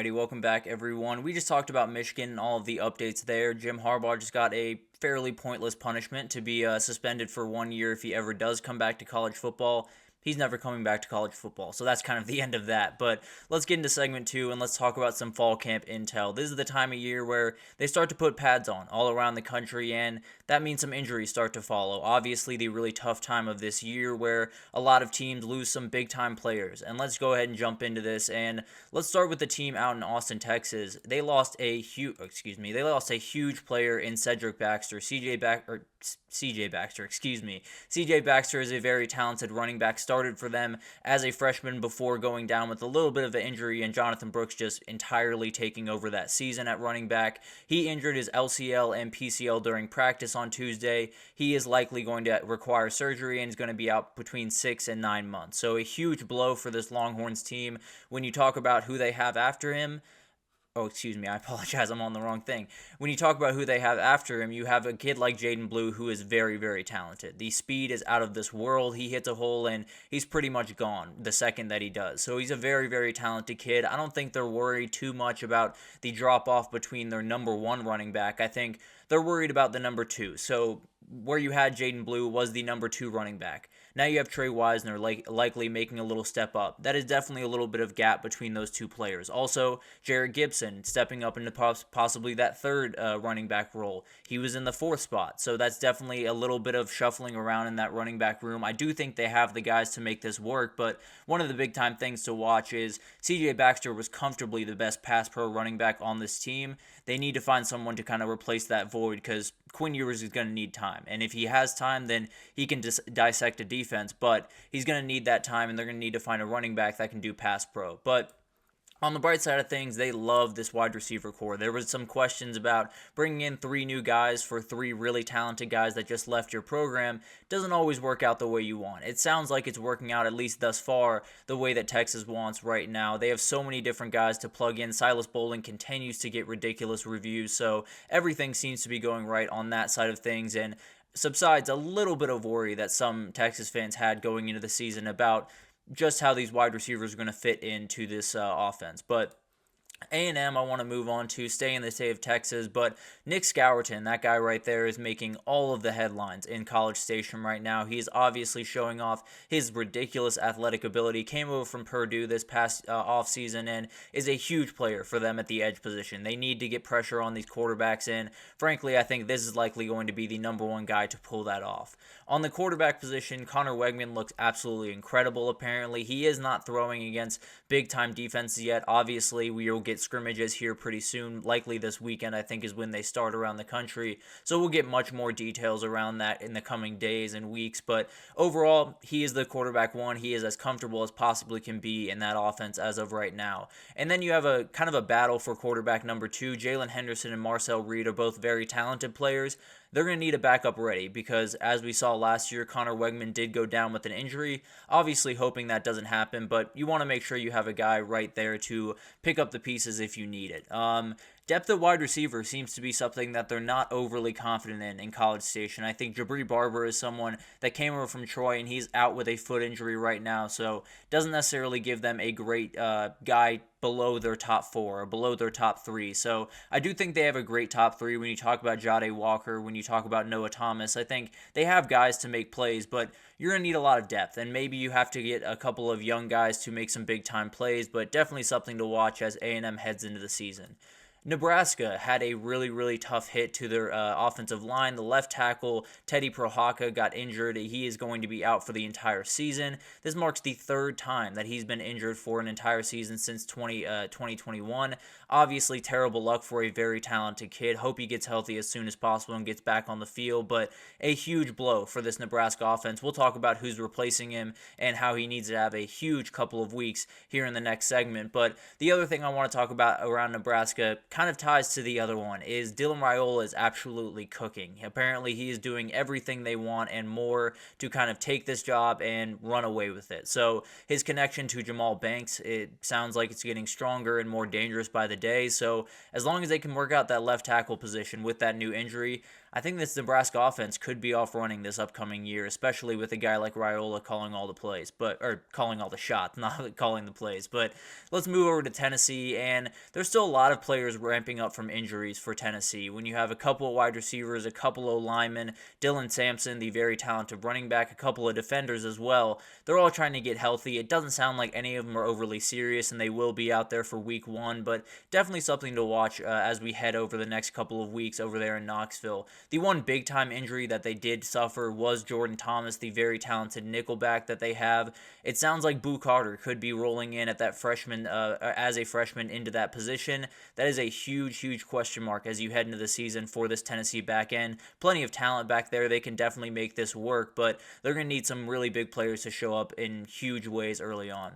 Alrighty, welcome back, everyone. We just talked about Michigan and all of the updates there. Jim Harbaugh just got a fairly pointless punishment to be suspended for 1 year if he ever does come back to college football. He's never coming back to college football, so that's kind of the end of that. But let's get into segment 2 and let's talk about some fall camp intel. This is the time of year where they start to put pads on all around the country, and that means some injuries start to follow. Obviously, the really tough time of this year where a lot of teams lose some big time players. And let's go ahead and jump into this, and let's start with the team out in Austin, Texas. They lost a huge player in Cedric Baxter. CJ Baxter, CJ Baxter is a very talented running back, started for them as a freshman before going down with a little bit of an injury, and Jonathan Brooks just entirely taking over that season at running back. He injured his LCL and PCL during practice on Tuesday. He is likely going to require surgery and is going to be out between 6 and 9 months. So a huge blow for this Longhorns team. When you talk about who they have after him, I apologize, I'm on the wrong thing. When you talk about who they have after him, you have a kid like Jaden Blue who is very, very talented. The speed is out of this world. He hits a hole and he's pretty much gone the second that he does. So he's a very, very talented kid. I don't think they're worried too much about the drop-off between their number one running back. I think they're worried about the number two. So where you had Jaden Blue was the number two running back. Now you have Trey Wisner likely making a little step up. That is definitely a little bit of gap between those two players. Also, Jared Gibson stepping up into possibly that third running back role. He was in the fourth spot, so that's definitely a little bit of shuffling around in that running back room. I do think they have the guys to make this work, but one of the big time things to watch is CJ Baxter was comfortably the best pass pro running back on this team. They need to find someone to kind of replace that void because Quinn Ewers is going to need time. And if he has time, then he can dissect a defense. But he's going to need that time, and they're going to need to find a running back that can do pass pro. But on the bright side of things, they love this wide receiver core. There was some questions about bringing in 3 new guys for 3 really talented guys that just left your program. Doesn't always work out the way you want. It sounds like it's working out, at least thus far, the way that Texas wants right now. They have so many different guys to plug in. Silas Bowling continues to get ridiculous reviews, so everything seems to be going right on that side of things, and subsides a little bit of worry that some Texas fans had going into the season about just how these wide receivers are going to fit into this offense. But A&M, I want to move on to, stay in the state of Texas, but Nick Scourton, that guy right there, is making all of the headlines in College Station right now. He's obviously showing off his ridiculous athletic ability, came over from Purdue this past offseason, and is a huge player for them at the edge position. They need to get pressure on these quarterbacks, and frankly, I think this is likely going to be the number one guy to pull that off. On the quarterback position, Connor Wegman looks absolutely incredible, apparently. He is not throwing against big-time defenses yet. Obviously, we will get scrimmages here pretty soon. Likely this weekend, I think, is when they start around the country. So we'll get much more details around that in the coming days and weeks. But overall, he is the quarterback one. He is as comfortable as possibly can be in that offense as of right now. And then you have a kind of a battle for quarterback number 2. Jalen Henderson and Marcel Reed are both very talented players. They're going to need a backup ready because, as we saw last year, Connor Wegman did go down with an injury. Obviously hoping that doesn't happen, but you want to make sure you have a guy right there to pick up the pieces if you need it. Depth at wide receiver seems to be something that they're not overly confident in College Station. I think Jabri Barber is someone that came over from Troy, and he's out with a foot injury right now, so doesn't necessarily give them a great guy below their top 4 or below their top 3. So I do think they have a great top 3 when you talk about Jade Walker, when you talk about Noah Thomas. I think they have guys to make plays, but you're going to need a lot of depth, and maybe you have to get a couple of young guys to make some big-time plays, but definitely something to watch as A&M heads into the season. Nebraska had a really, really tough hit to their offensive line. The left tackle, Teddy Prohaka, got injured. He is going to be out for the entire season. This marks the 3rd time that he's been injured for an entire season since 2021. Obviously, terrible luck for a very talented kid. Hope he gets healthy as soon as possible and gets back on the field, but a huge blow for this Nebraska offense. We'll talk about who's replacing him and how he needs to have a huge couple of weeks here in the next segment. But the other thing I want to talk about around Nebraska kind of ties to the other one is Dylan Raiola is absolutely cooking. Apparently, he is doing everything they want and more to kind of take this job and run away with it. So his connection to Jamal Banks, it sounds like it's getting stronger and more dangerous by the day. So as long as they can work out that left tackle position with that new injury, I think this Nebraska offense could be off running this upcoming year, especially with a guy like Raiola calling all the plays, or calling all the shots, not calling the plays. But let's move over to Tennessee, and there's still a lot of players ramping up from injuries for Tennessee. When you have a couple of wide receivers, a couple of linemen, Dylan Sampson, the very talented running back, a couple of defenders as well, they're all trying to get healthy. It doesn't sound like any of them are overly serious, and they will be out there for week 1, but definitely something to watch as we head over the next couple of weeks over there in Knoxville. The one big-time injury that they did suffer was Jordan Thomas, the very talented nickelback that they have. It sounds like Boo Carter could be rolling in at that freshman as a freshman into that position. That is a huge, huge question mark as you head into the season for this Tennessee back end. Plenty of talent back there. They can definitely make this work, but they're going to need some really big players to show up in huge ways early on.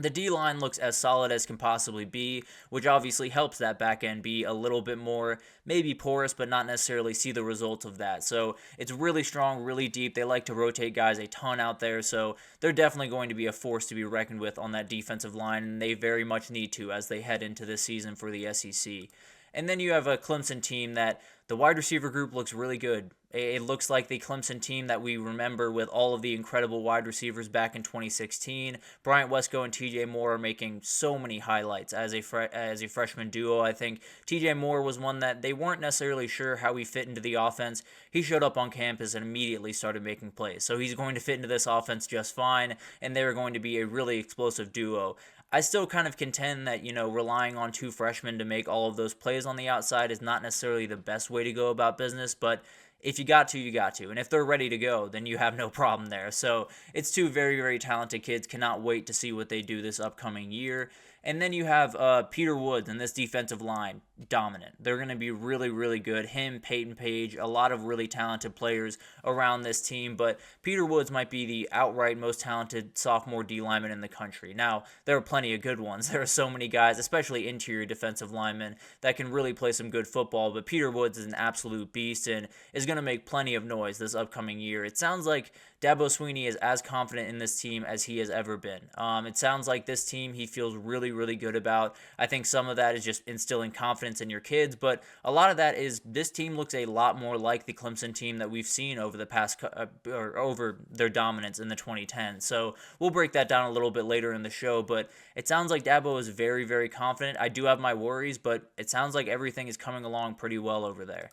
The D-line looks as solid as can possibly be, which obviously helps that back end be a little bit more maybe porous, but not necessarily see the results of that. So it's really strong, really deep. They like to rotate guys a ton out there, so they're definitely going to be a force to be reckoned with on that defensive line, and they very much need to as they head into this season for the SEC. And then you have a Clemson team that the wide receiver group looks really good. It looks like the Clemson team that we remember with all of the incredible wide receivers back in 2016. Bryant Wesco and TJ Moore are making so many highlights as a freshman duo. I think TJ Moore was one that they weren't necessarily sure how he fit into the offense. He showed up on campus and immediately started making plays. So he's going to fit into this offense just fine, and they're going to be a really explosive duo. I still kind of contend that, relying on 2 freshmen to make all of those plays on the outside is not necessarily the best way to go about business, but if you got to, you got to. And if they're ready to go, then you have no problem there. So it's 2 very, very talented kids. Cannot wait to see what they do this upcoming year. And then you have Peter Woods and this defensive line, dominant. They're going to be really, really good. Him, Peyton Page, a lot of really talented players around this team. But Peter Woods might be the outright most talented sophomore D lineman in the country. Now, there are plenty of good ones. There are so many guys, especially interior defensive linemen, that can really play some good football. But Peter Woods is an absolute beast and is going to make plenty of noise this upcoming year. It sounds like Dabo Swinney is as confident in this team as he has ever been. It sounds like this team he feels really, really good about. I think some of that is just instilling confidence in your kids, but a lot of that is this team looks a lot more like the Clemson team that we've seen over the past or over their dominance in the 2010s. So we'll break that down a little bit later in the show, but it sounds like Dabo is very, very confident. I do have my worries, but it sounds like everything is coming along pretty well over there.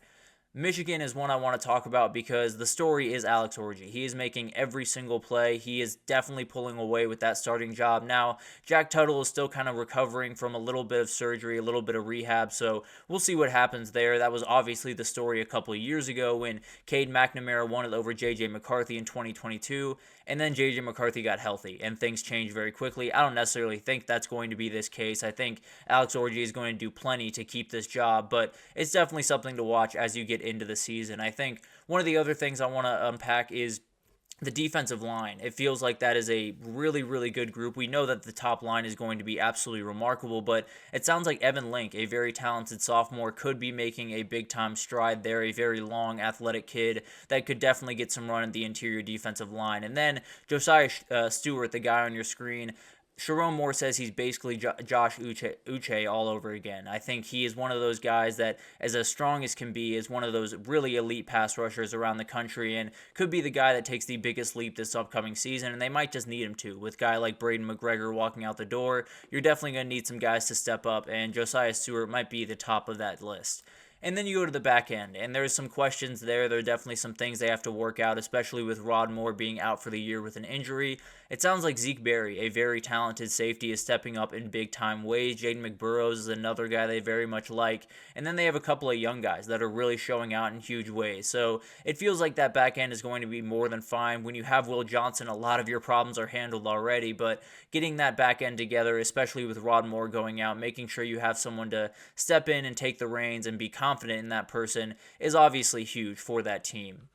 Michigan is one I want to talk about because the story is Alex Orji. He is making every single play. He is definitely pulling away with that starting job. Now, Jack Tuttle is still kind of recovering from a little bit of surgery, a little bit of rehab, so we'll see what happens there. That was obviously the story a couple of years ago when Cade McNamara won it over J.J. McCarthy in 2022, and then J.J. McCarthy got healthy, and things changed very quickly. I don't necessarily think that's going to be this case. I think Alex Orji is going to do plenty to keep this job, but it's definitely something to watch as you get into the season. I think one of the other things I want to unpack is the defensive line. It feels like that is a really, really good group. We know that the top line is going to be absolutely remarkable, but it sounds like Evan Link, a very talented sophomore, could be making a big-time stride there, a very long, athletic kid that could definitely get some run at the interior defensive line. And then Josiah Stewart, the guy on your screen, Sharon Moore says he's basically Josh Uche all over again. I think he is one of those guys that, as strong as can be, is one of those really elite pass rushers around the country and could be the guy that takes the biggest leap this upcoming season, and they might just need him to. With a guy like Braden McGregor walking out the door, you're definitely going to need some guys to step up, and Josiah Stewart might be the top of that list. And then you go to the back end, and there's some questions there. There are definitely some things they have to work out, especially with Rod Moore being out for the year with an injury. It sounds like Zeke Berry, a very talented safety, is stepping up in big-time ways. Jaden McBurrows is another guy they very much like. And then they have a couple of young guys that are really showing out in huge ways. So it feels like that back end is going to be more than fine. When you have Will Johnson, a lot of your problems are handled already, but getting that back end together, especially with Rod Moore going out, making sure you have someone to step in and take the reins and be confident in that person is obviously huge for that team.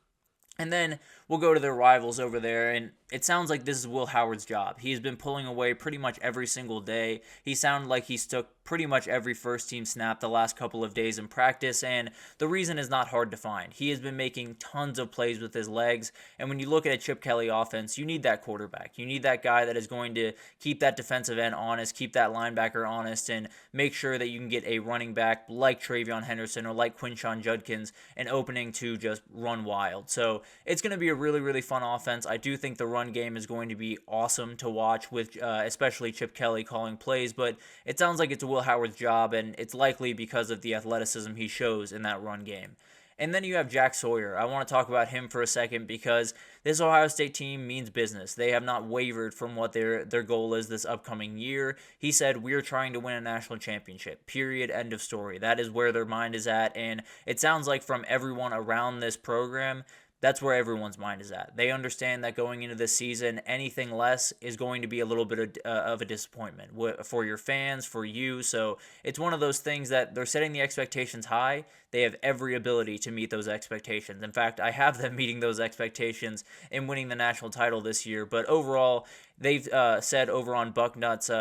And then will go to their rivals over there. And it sounds like this is Will Howard's job. He's been pulling away pretty much every single day. He sounded like he's took pretty much every first team snap the last couple of days in practice, and the reason is not hard to find. He has been making tons of plays with his legs, and when you look at a Chip Kelly offense, you need that quarterback. You need that guy that is going to keep that defensive end honest, keep that linebacker honest, and make sure that you can get a running back like Travion Henderson or like Quinshon Judkins an opening to just run wild. So it's going to be a really, really fun offense. I do think the run game is going to be awesome to watch with especially Chip Kelly calling plays, but it sounds like it's Will Howard's job, and it's likely because of the athleticism he shows in that run game. And then you have Jack Sawyer. I want to talk about him for a second because this Ohio State team means business. They have not wavered from what their goal is this upcoming year. He said, "We're trying to win a national championship. Period. End of story." That is where their mind is at, and it sounds like from everyone around this program, that's where everyone's mind is at. They understand that going into this season, anything less is going to be a little bit of a disappointment for your fans, for you. So it's one of those things that they're setting the expectations high. They have every ability to meet those expectations. In fact, I have them meeting those expectations in winning the national title this year. But overall, they've said over on Bucknuts,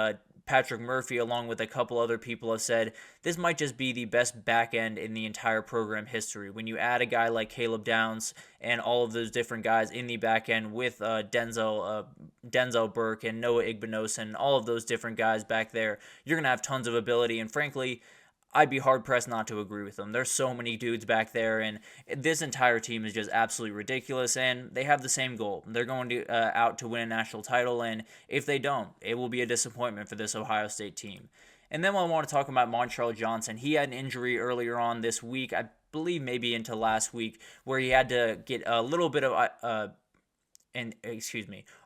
Patrick Murphy, along with a couple other people, have said this might just be the best back end in the entire program history. When you add a guy like Caleb Downs and all of those different guys in the back end with Denzel Burke and Noah Igbinosun and all of those different guys back there, you're going to have tons of ability. And frankly, I'd be hard-pressed not to agree with them. There's so many dudes back there, and this entire team is just absolutely ridiculous, and they have the same goal. They're going to out to win a national title, and if they don't, it will be a disappointment for this Ohio State team. And then I want to talk about Montrell Johnson. He had an injury earlier on this week, I believe maybe into last week, where he had to get a little bit of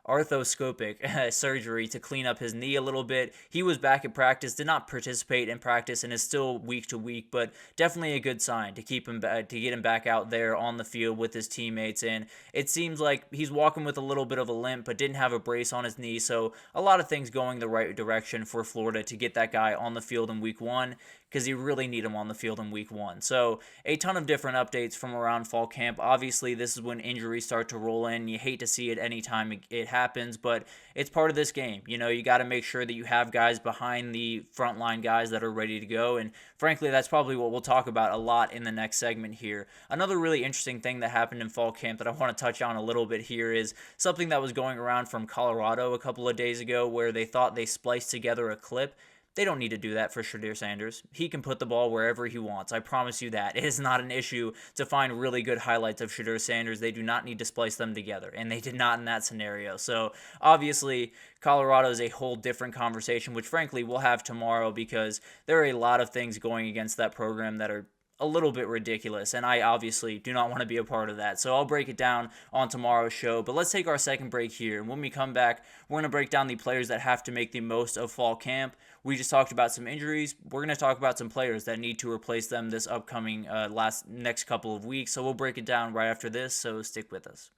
arthroscopic surgery to clean up his knee a little bit. He was back at practice, did not participate in practice, and is still week to week, but definitely a good sign to keep him to get him back out there on the field with his teammates. And it seems like he's walking with a little bit of a limp, but didn't have a brace on his knee. So a lot of things going the right direction for Florida to get that guy on the field in week one, because you really need him on the field in week one. So a ton of different updates from around fall camp. Obviously, this is when injuries start to roll in. You hate to see it anytime it happens, but it's part of this game. You know, you got to make sure that you have guys behind the frontline guys that are ready to go. And frankly, that's probably what we'll talk about a lot in the next segment here. Another really interesting thing that happened in fall camp that I want to touch on a little bit here is something that was going around from Colorado a couple of days ago, where they thought they spliced together a clip. They don't need to do that for Shedeur Sanders. He can put the ball wherever he wants. I promise you that. It is not an issue to find really good highlights of Shedeur Sanders. They do not need to splice them together, and they did not in that scenario. So obviously, Colorado is a whole different conversation, which frankly we'll have tomorrow, because there are a lot of things going against that program that are a little bit ridiculous, and I obviously do not want to be a part of that. So I'll break it down on tomorrow's show, but let's take our second break here. And when we come back, we're going to break down the players that have to make the most of fall camp. We just talked about some injuries. We're going to talk about some players that need to replace them this upcoming next couple of weeks. So we'll break it down right after this, so stick with us.